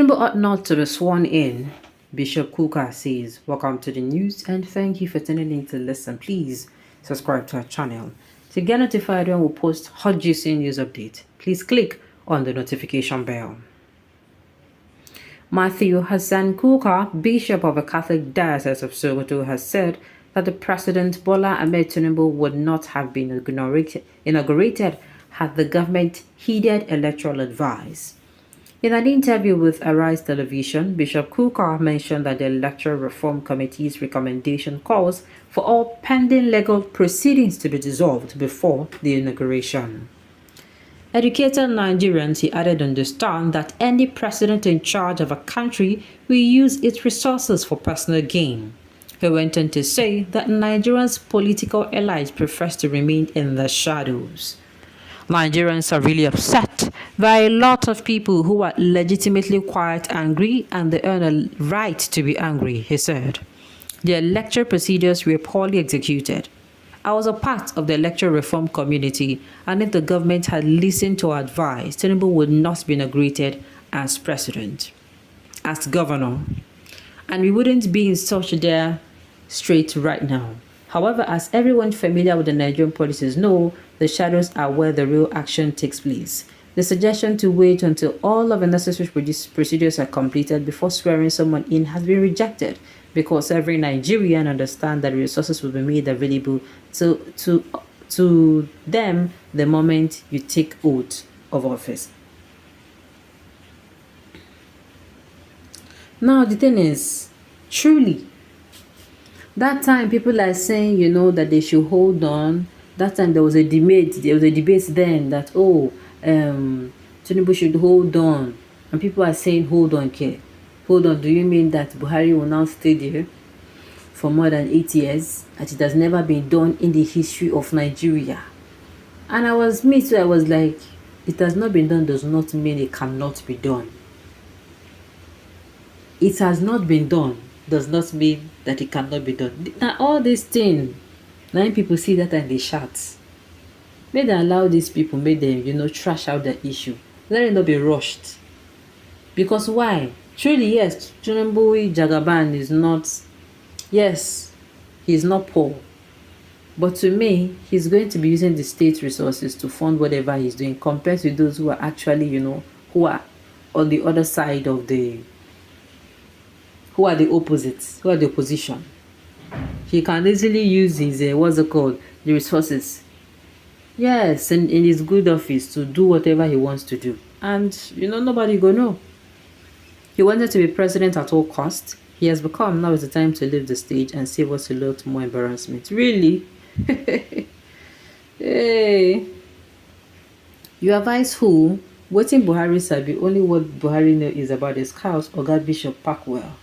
Tinubu ought not to be sworn in, Bishop Kuka says. Welcome to the news and thank you for tuning in to listen. Please subscribe to our channel. To get notified when we post hot juicy news update, please click on the notification bell. Matthew Hassan Kuka, Bishop of the Catholic Diocese of Sokoto, has said that the President Bola Ahmed Tinubu would not have been inaugurated had the government heeded electoral advice. In an interview with Arise Television, Bishop Kuka mentioned that the Electoral Reform Committee's recommendation calls for all pending legal proceedings to be dissolved before the inauguration. Educated Nigerians, he added, understand that any president in charge of a country will use its resources for personal gain. He went on to say that Nigerians' political allies prefer to remain in the shadows. Nigerians are really upset. There are a lot of people who are legitimately quite angry and they earn a right to be angry, he said. The electoral procedures were poorly executed. I was a part of the electoral reform community, and if the government had listened to our advice, Tinubu would not be inaugurated as president, as governor, and we wouldn't be in such dire strait right now. However, as everyone familiar with the Nigerian policies know, the shadows are where the real action takes place. The suggestion to wait until all of the necessary procedures are completed before swearing someone in has been rejected because every Nigerian understands that resources will be made available to them the moment you take oath of office. Now, the thing is, truly, that time people are saying, that they should hold on. That time there was a debate. There was a debate then that, Tinubu should hold on. And people are saying, hold on, Ke. Hold on, do you mean that Buhari will now stay there for more than 8 years? That it has never been done in the history of Nigeria. And I was like, it has not been done does not mean it cannot be done. It has not been done does not mean that it cannot be done. Now all these things, now people see that and they shout. May they allow these people, make them, trash out the issue. Let it not be rushed. Because why? Truly, yes, Tinubu Jagaban is not, yes, he's not poor. But to me, he's going to be using the state resources to fund whatever he's doing compared to those who are actually, who are on the other side of who are the opposites, who are the opposition. He can easily use his, the resources. Yes, and in his good office to do whatever he wants to do. And, nobody go know. He wanted to be president at all costs. He has become, now is the time to leave the stage and save us a lot more embarrassment. Really? Hey. You advise who? Waiting Buhari sabi, only what Buhari knows is about his cows or God Bishop Parkwell.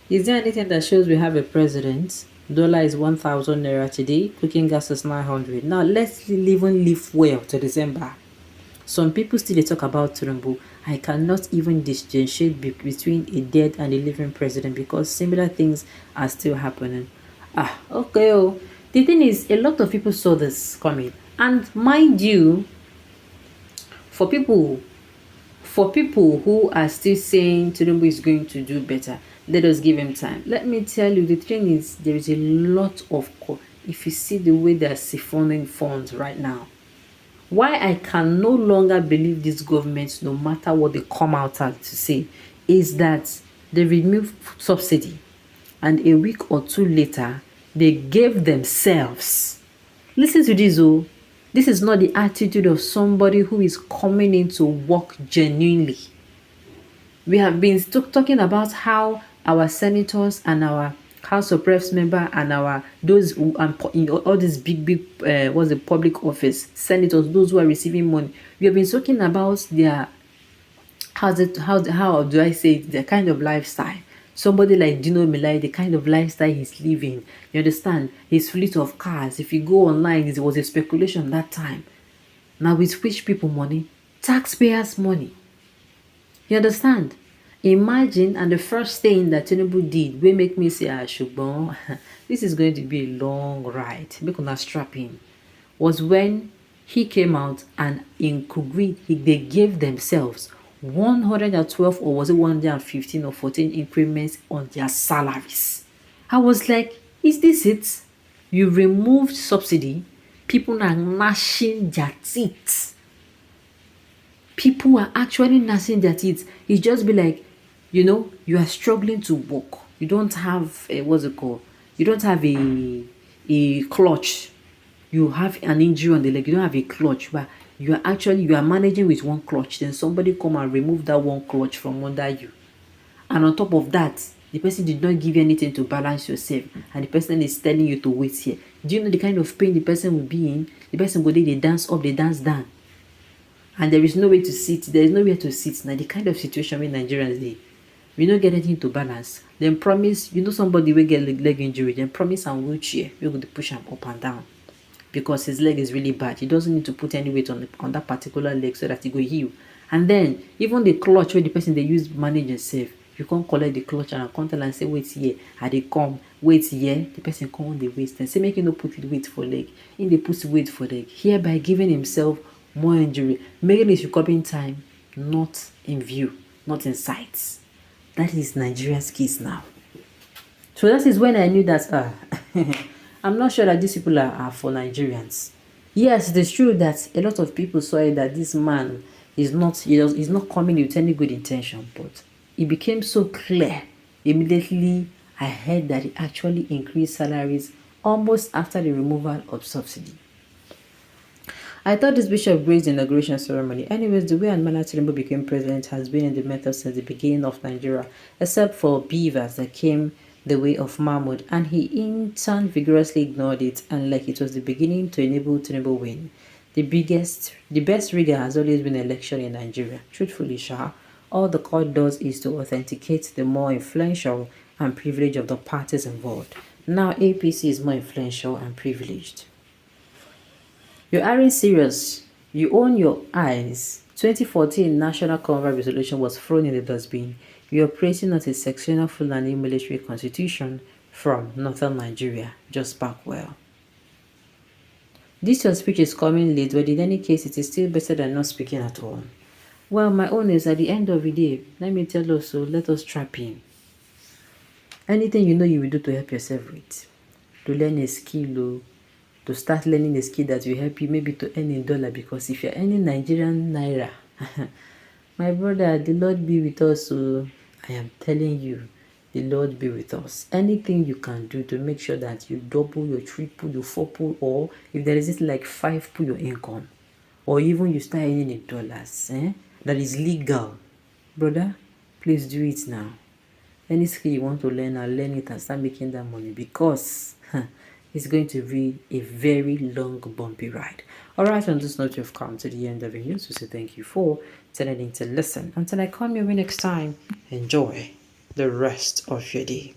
Is there anything that shows we have a president? Dollar is 1,000 naira today. Cooking gas is 900. Now let's even live well to December. Some people still talk about Tinubu. I cannot even differentiate between a dead and a living president because similar things are still happening. Okay. The thing is, a lot of people saw this coming, and mind you, for people who are still saying Tinubu is going to do better, let us give him time. Let me tell you, the thing is, there is a lot of, if you see the way they are siphoning funds right now, why I can no longer believe this government, no matter what they come out to say, is that they removed subsidy, and a week or two later, they gave themselves. Listen to this, this is not the attitude of somebody who is coming in to work genuinely. We have been talking about how our senators and our House of Reps member and those who all these big what's the public office senators, those who are receiving money. We have been talking about their how do I say it, their kind of lifestyle. Somebody like Dino Milai, the kind of lifestyle he's living. You understand? His fleet of cars. If you go online, it was a speculation that time. Now with which people money? Taxpayers' money. You understand? Imagine, and the first thing that Tinubu did will make me say, Shubon, this is going to be a long ride. Make una strap in. Was when he came out and in Kugri, they gave themselves 112, or was it 115 or 14 increments on their salaries. I was like, is this it? You removed subsidy, people are gnashing their teeth. People are actually gnashing their teeth. It just be like, you are struggling to walk. You don't have what's it called? You don't have a clutch. You have an injury on the leg. You don't have a clutch, but you are managing with one clutch. Then somebody come and remove that one clutch from under you, and on top of that, the person did not give you anything to balance yourself, and the person is telling you to wait here. Do you know the kind of pain the person will be in? The person go there, they dance up, they dance down, and there is no way to sit. There is nowhere to sit. Now the kind of situation where Nigerians dey, we no get anything to balance. Then promise, somebody will get leg injury, then promise am wheelchair, we go to push him up and down because his leg is really bad. He doesn't need to put any weight on that particular leg so that he go heal. And then even the clutch where the person they use manage yourself, you can't collect the clutch and come tell and say wait here, and they come wait here, the person come on the waist and say make you no put weight for leg. In the put weight for leg, hereby giving himself more injury, making his recovering time not in view, not in sight. That is Nigeria's case now. So that is when I knew that I'm not sure that these people are for Nigerians. Yes, it is true that a lot of people saw it that this man is not coming with any good intention, but it became so clear immediately I heard that he actually increased salaries almost after the removal of subsidy. I thought this bishop graced the inauguration ceremony. Anyways, the way and manner Tinubu became president has been in the method since the beginning of Nigeria, except for beavers that came the way of Mahmoud, and he in turn vigorously ignored it, and like it was the beginning to enable Tinubu win. The best rigor has always been election in Nigeria. Truthfully, Shah, all the court does is to authenticate the more influential and privileged of the parties involved. Now APC is more influential and privileged. You aren't serious. You own your eyes. 2014 National Congress resolution was thrown in the dustbin. You're operating on a sectional Fulani military constitution from northern Nigeria. Just back well. This your speech is coming late, but in any case, it is still better than not speaking at all. Well, my own is at the end of the day, let me tell us, so let us trap in. Anything you know you will do to help yourself with. To learn a skill, to start learning a skill that will help you maybe to earn $1, because if you're earning Nigerian naira, my brother, the Lord be with us. So I am telling you, the Lord be with us. Anything you can do to make sure that you double, you triple, you fourple, or if there is like 5 your income, or even you start earning in dollars, that is legal, brother, please do it now. Any skill you want to learn, I'll learn it and start making that money, because it's going to be a very long, bumpy ride. Alright, on this note, you've come to the end of the news. So say thank you for tuning in to listen. Until I come your way next time, enjoy the rest of your day.